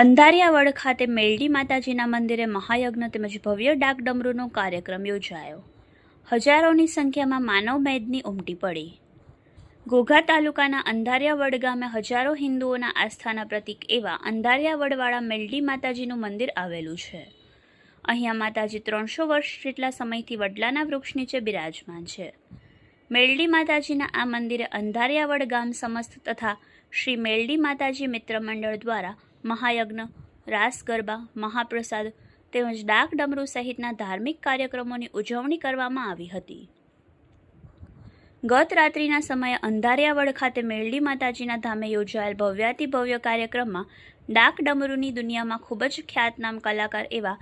અંધારિયાવડ ખાતે મેલડી માતાજીના મંદિરે મહાયજ્ઞ તેમજ ભવ્ય ડાકડમરૂનો કાર્યક્રમ યોજાયો. હજારોની સંખ્યામાં માનવ મેદની ઉમટી પડી. ઘોઘા તાલુકાના અંધારિયાવડ ગામે હજારો હિન્દુઓના આસ્થાના પ્રતીક એવા અંધારિયાવડવાળા મેલડી માતાજીનું મંદિર આવેલું છે. અહીંયા માતાજી 300 વર્ષ જેટલા સમયથી વડલાના વૃક્ષ નીચે બિરાજમાન છે. મેલડી માતાજીના આ મંદિરે અંધારિયાવડ ગામ સમસ્ત તથા શ્રી મેલડી માતાજી મિત્ર મંડળ દ્વારા મહાયજ્ઞ, રાસ ગરબા, મહાપ્રસાદ તેમજ ડાક ડમરૂ સહિતના ધાર્મિક કાર્યક્રમોની ઉજવણી કરવામાં આવી હતી. ગત રાત્રિના સમયે અંધારિયાવડ ખાતે મેલડી માતાજીના ધામે યોજાયેલ ભવ્યાતિભવ્ય કાર્યક્રમમાં ડાક ડમરૂની દુનિયામાં ખૂબ જ ખ્યાતનામ કલાકાર એવા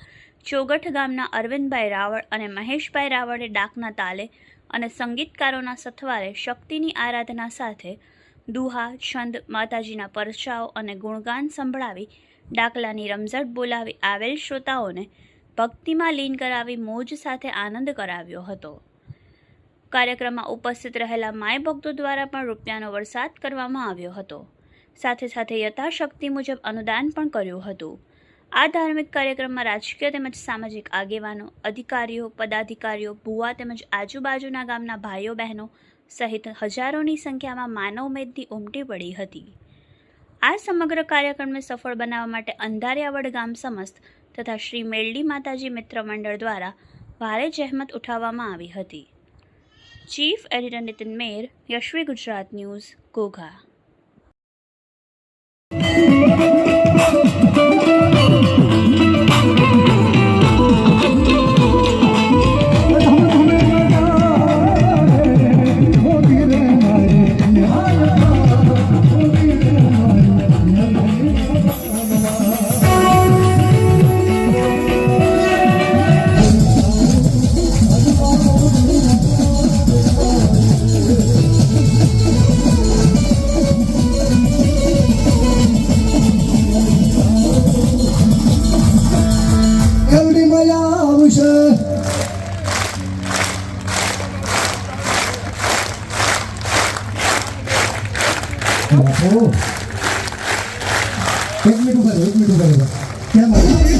ચોગઠ ગામના અરવિંદભાઈ રાવળ અને મહેશભાઈ રાવળે ડાકના તાલે અને સંગીતકારોના સથવારે શક્તિની આરાધના સાથે દુહા, છંદ, માતાજીના પરચાઓ અને ગુણગાન સંભળાવી ડાકલાની રમઝટ બોલાવી આવેલ શ્રોતાઓને ભક્તિમાં લીન કરાવી મોજ સાથે આનંદ કરાવ્યો હતો. કાર્યક્રમમાં ઉપસ્થિત રહેલા માય ભક્તો દ્વારા પણ રૂપિયાનો વરસાદ કરવામાં આવ્યો હતો. સાથે સાથે યથાશક્તિ મુજબ અનુદાન પણ કર્યું હતું. આ ધાર્મિક કાર્યક્રમમાં રાજકીય તેમજ સામાજિક આગેવાનો, અધિકારીઓ, પદાધિકારીઓ, ભુવા તેમજ આજુબાજુના ગામના ભાઈઓ બહેનો સહિત હજારોની સંખ્યામાં માનવ મેદની ઉમટી પડી હતી. આ સમગ્ર કાર્યક્રમને સફળ બનાવવા માટે અંધારિયાવડ ગામ સમસ્ત તથા શ્રી મેલડી માતાજી મિત્ર મંડળ દ્વારા ભારે જહેમત ઉઠાવવામાં આવી હતી. ચીફ એડિટર નીતિન મેર, યશ્વી ગુજરાત ન્યૂઝ, ઘોઘા. एक मिनट उभा क्या माहिती